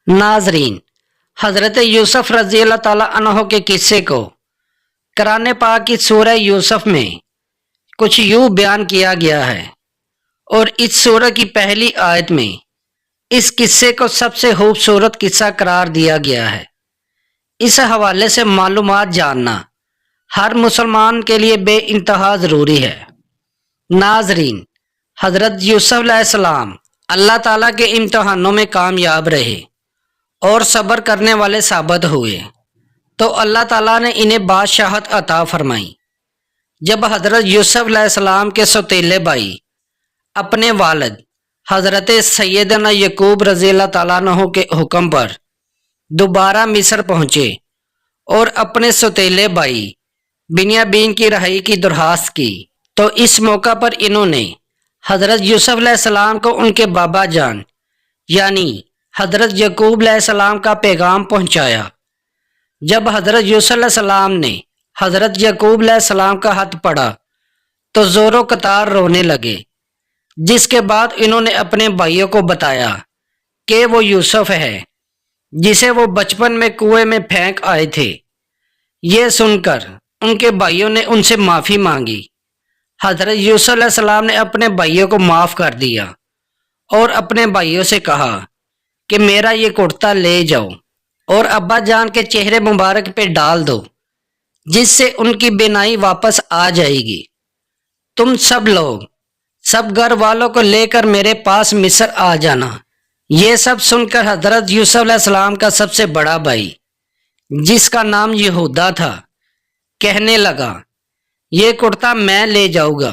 नाजरीन, हज़रत यूसुफ रज़ी अल्लाह ताला अन्हो के किस्से को कुरान पाक की सूरह यूसुफ में कुछ यूँ बयान किया गया है और इस सूरह की पहली आयत में इस किस्से को सबसे खूबसूरत किस्सा करार दिया गया है। इस हवाले से मालूमात जानना हर मुसलमान के लिए बेइंतहा ज़रूरी है। नाजरीन, हज़रत यूसुफ अलैहिस्सलाम अल्लाह ताला के इम्तहानों में कामयाब रहे और सब्र करने वाले साबित हुए तो अल्लाह ताला ने इन्हें बादशाहत अता फरमाई। जब हज़रत यूसुफ अलैहिस्सलाम के सौतेले भाई अपने वालिद हज़रत सैयदना यकूब रज़ी अल्लाह ताला अन्हु के हुक्म पर दोबारा मिस्र पहुँचे और अपने सौतेले भाई बिन्यामीन की रहाई की दरख्वास्त की, तो इस मौका पर इन्होंने हज़रत यूसुफ अलैहिस्सलाम को उनके बाबा जान यानी हज़रत यकूब अलैहिस्सलाम का पैगाम पहुंचाया। जब हज़रत यूसुफ अलैहिस्सलाम ने हज़रत यकूब अलैहिस्सलाम का हाथ पड़ा तो ज़ोरों कतार रोने लगे, जिसके बाद इन्होंने अपने भाइयों को बताया कि वो यूसुफ है जिसे वो बचपन में कुएं में फेंक आए थे। ये सुनकर उनके भाइयों ने उनसे माफ़ी मांगी। हज़रत यूसुफ अलैहिस्सलाम ने अपने भाइयों को माफ़ कर दिया और अपने भाइयों से कहा कि मेरा ये कुर्ता ले जाओ और अब्बा जान के चेहरे मुबारक पे डाल दो, जिससे उनकी बीनाई वापस आ जाएगी। तुम सब लोग सब घर वालों को लेकर मेरे पास मिस्र आ जाना। ये सब सुनकर हज़रत यूसुफ अलैहिस्सलाम का सबसे बड़ा भाई, जिसका नाम यहूदा था, कहने लगा ये कुर्ता मैं ले जाऊंगा,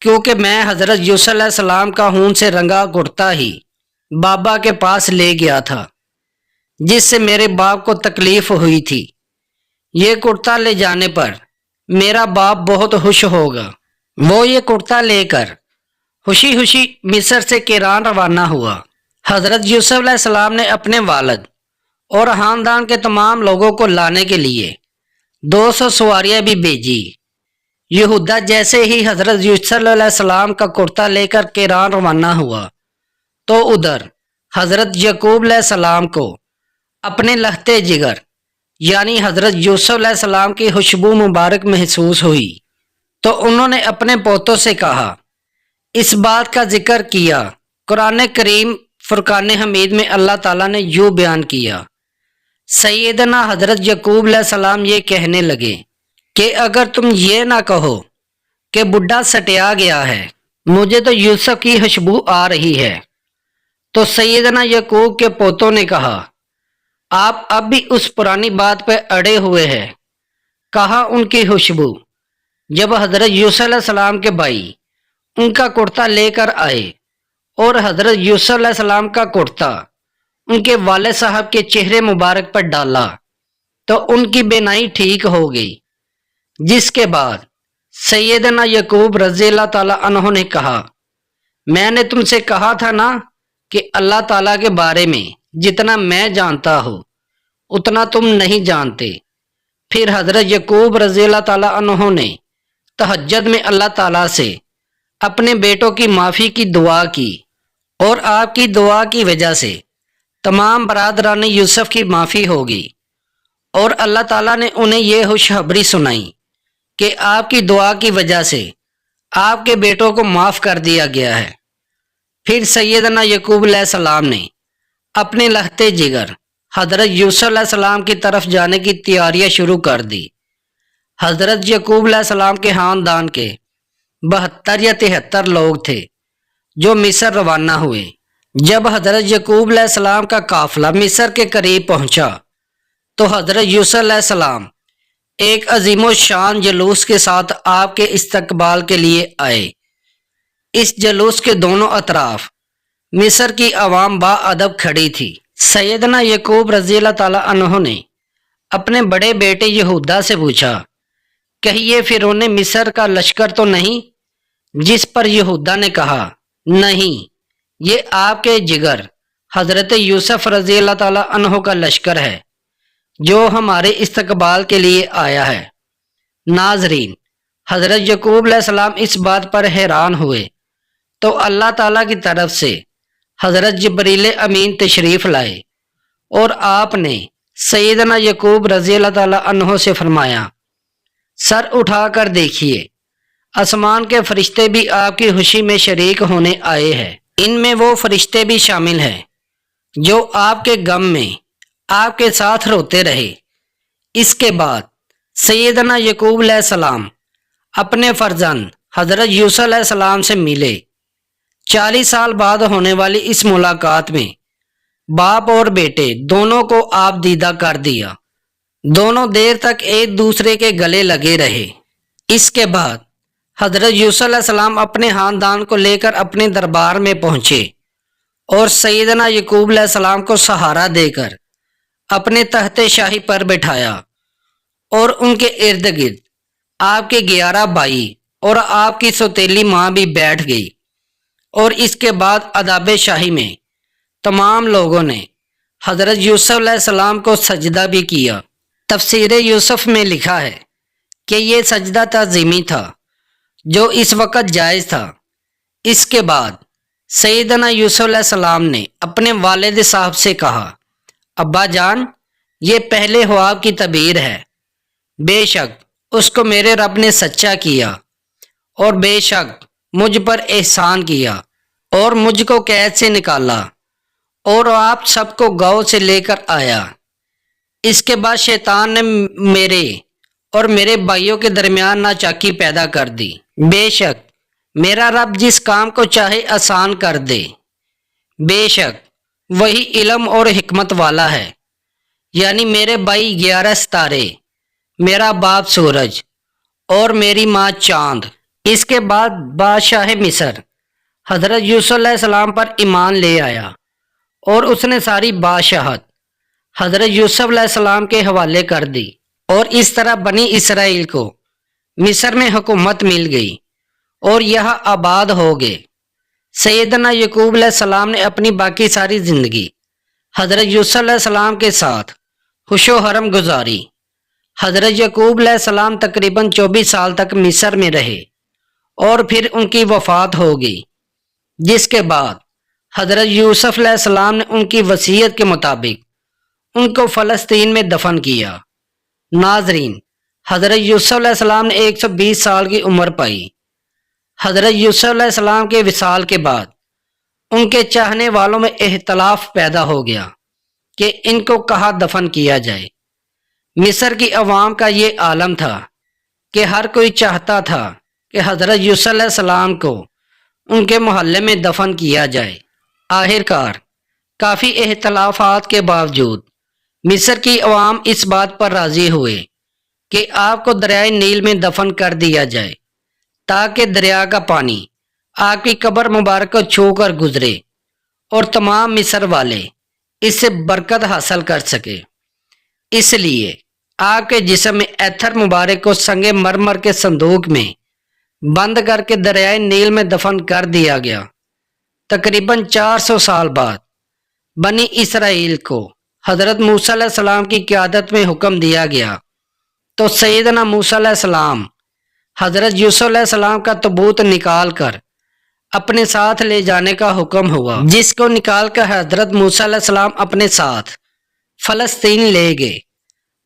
क्योंकि मैं हज़रत यूसुफ अलैहिस्सलाम का खून से रंगा कुर्ता ही बाबा के पास ले गया था, जिससे मेरे बाप को तकलीफ हुई थी। ये कुर्ता ले जाने पर मेरा बाप बहुत खुश होगा। वो ये कुर्ता लेकर खुशी खुशी मिस्र से किरान रवाना हुआ। हज़रत यूसुफ अलैहिस्सलाम ने अपने वालिद और ख़ानदान के तमाम लोगों को लाने के लिए 200 सवारियाँ भी भेजी। यहूदा जैसे ही हज़रत यूसुफ अलैहिस्सलाम का कुर्ता लेकर किरान रवाना हुआ तो उधर हज़रत यकूब अलैहिस्सलाम को अपने लहते जिगर यानी हज़रत यूसुफ अलैहिस्सलाम की खुशबू मुबारक महसूस हुई, तो उन्होंने अपने पोतों से कहा। इस बात का जिक्र किया कुरान करीम फुरकान हमीद में अल्लाह ताला ने यूँ बयान किया, सैयदना हज़रत यकूब अलैहिस्सलाम ये कहने लगे कि अगर तुम ये ना कहो कि बुढ़ा सटिया गया है, मुझे तो यूसुफ की खुशबू आ रही है। तो सैयदना यकूब के पोतों ने कहा, आप अब भी उस पुरानी बात पर अड़े हुए हैं। कहा उनकी खुशबू। जब हज़रत यूसुफ अलैहिस्सलाम के भाई उनका कुर्ता लेकर आए और हज़रत यूसुफ अलैहिस्सलाम का कुर्ता उनके वाले साहब के चेहरे मुबारक पर डाला तो उनकी बीनाई ठीक हो गई। जिसके बाद सैयदना यकूब रज़ी अल्लाह ताला अन्हु ने कहा, मैंने तुमसे कहा था ना कि अल्लाह ताला के बारे में जितना मैं जानता हूँ उतना तुम नहीं जानते। फिर हज़रत यकूब रज़ी अल्लाह ताला अन्हु ने तहज्जुद में अल्लाह ताला से अपने बेटों की माफ़ी की दुआ की और आपकी दुआ की वजह से तमाम बरादरान यूसुफ की माफ़ी होगी। और अल्लाह ताला ने उन्हें यह खुशखबरी सुनाई कि आपकी दुआ की वजह से आपके बेटों को माफ़ कर दिया गया है। फिर सैयदना यकूब अलैहिस्सलाम ने अपने लहते जिगर हज़रत यूसुफ अलैहिस्सलाम की तरफ जाने की तैयारियां शुरू कर दी। हज़रत यकूब अलैहिस्सलाम के ख़ानदान के 72 या 73 लोग थे जो मिस्र रवाना हुए। जब हज़रत यकूब अलैहिस्सलाम का काफ़िला मिस्र के करीब पहुंचा तो हज़रत यूसुफ अलैहिस्सलाम एक अजीमो शान जलूस के साथ आपके इस्तकबाल के लिए आए। इस जलूस के दोनों अतराफ मिस्र की आवाम बाअदब खड़ी थी। सैयदना यकूब रज़ी अल्लाह ताला अन्हु ने अपने बड़े बेटे यहूदा से पूछा, कहिए फिरौन मिस्र का लश्कर तो नहीं? जिस पर यहूदा ने कहा, नहीं, ये आपके जिगर हज़रत यूसुफ रज़ी अल्लाह ताला अन्हु का लश्कर है जो हमारे इस्तकबाल के लिए आया है। नाजरीन, हज़रत यकूब अलैहिस्सलाम इस बात पर हैरान हुए तो अल्लाह ताला की तरफ से हज़रत जिब्रील अमीन तशरीफ़ लाए اور آپ نے سیدنا یعقوب رضی اللہ تعالیٰ عنہ سے فرمایا سر اٹھا کر دیکھیے آسمان کے فرشتے بھی آپ کی خوشی میں شریک ہونے آئے ہیں، ان میں وہ فرشتے بھی شامل ہیں جو آپ کے غم میں آپ کے ساتھ روتے رہے۔ اس کے بعد سیدنا یعقوب علیہ السلام اپنے فرزند حضرت یوسف علیہ السلام سے ملے۔ 40 سال بعد ہونے والی اس ملاقات میں باپ اور بیٹے دونوں کو آپ دیدہ کر دیا، دونوں دیر تک ایک دوسرے کے گلے لگے رہے۔ اس کے بعد حضرت یوسف علیہ السلام اپنے خاندان کو لے کر اپنے دربار میں پہنچے اور سیدنا یعقوب علیہ السلام کو سہارا دے کر اپنے تخت شاہی پر بٹھایا اور ان کے ارد گرد آپ کے 11 بھائی اور آپ کی سوتیلی ماں بھی بیٹھ گئی، اور اس کے بعد آداب شاہی میں تمام لوگوں نے حضرت یوسف علیہ السلام کو سجدہ بھی کیا۔ تفسیر یوسف میں لکھا ہے کہ یہ سجدہ تعظیمی تھا جو اس وقت جائز تھا۔ اس کے بعد سیدنا یوسف علیہ السلام نے اپنے والد صاحب سے کہا ابا جان، یہ پہلے خواب کی تعبیر ہے، بے شک اس کو میرے رب نے سچا کیا اور بے شک مجھ پر احسان کیا اور مجھ کو قید سے نکالا اور آپ سب کو گاؤں سے لے کر آیا۔ اس کے بعد شیطان نے میرے اور میرے بھائیوں کے درمیان ناچاکی پیدا کر دی۔ بے شک میرا رب جس کام کو چاہے آسان کر دے، بے شک وہی علم اور حکمت والا ہے۔ یعنی میرے بھائی 11 ستارے، میرا باپ سورج اور میری ماں چاند۔ اس کے بعد بادشاہ مصر حضرت یوسف علیہ السلام پر ایمان لے آیا اور اس نے ساری بادشاہت حضرت یوسف علیہ السلام کے حوالے کر دی، اور اس طرح بنی اسرائیل کو مصر میں حکومت مل گئی اور یہاں آباد ہو گئے۔ سیدنا یعقوب علیہ السلام نے اپنی باقی ساری زندگی حضرت یوسف علیہ السلام کے ساتھ خوش و حرم گزاری۔ حضرت یعقوب علیہ السلام تقریباً 24 سال تک مصر میں رہے اور پھر ان کی وفات ہو گئی، جس کے بعد حضرت یوسف علیہ السلام نے ان کی وصیت کے مطابق ان کو فلسطین میں دفن کیا۔ ناظرین، حضرت یوسف علیہ السلام نے 120 سال کی عمر پائی۔ حضرت یوسف علیہ السلام کے وصال کے بعد ان کے چاہنے والوں میں اختلاف پیدا ہو گیا کہ ان کو کہاں دفن کیا جائے۔ مصر کی عوام کا یہ عالم تھا کہ ہر کوئی چاہتا تھا کہ حضرت یوسف علیہ السلام کو ان کے محلے میں دفن کیا جائے۔ آخرکار کافی اختلافات کے باوجود مصر کی عوام اس بات پر راضی ہوئے کہ آپ کو دریائے نیل میں دفن کر دیا جائے تاکہ دریا کا پانی آپ کی قبر مبارک کو چھو کر گزرے اور تمام مصر والے اس سے برکت حاصل کر سکے۔ اس لیے آپ کے جسم میں ایتھر مبارک کو سنگ مرمر کے صندوق میں بند کر کے دریائے نیل میں دفن کر دیا گیا۔ تقریباً 400 سال بعد بنی اسرائیل کو حضرت موسیٰ علیہ السلام کی قیادت میں حکم دیا گیا تو سیدنا موسیٰ علیہ السلام حضرت یوسف علیہ السلام کا تابوت نکال کر اپنے ساتھ لے جانے کا حکم ہوا، جس کو نکال کر حضرت موسیٰ علیہ السلام اپنے ساتھ فلسطین لے گئے۔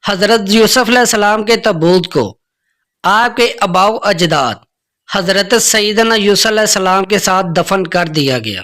حضرت یوسف علیہ السلام کے تابوت کو آپ کے آباء و اجداد حضرت سیدنا یوسف علیہ السلام کے ساتھ دفن کر دیا گیا۔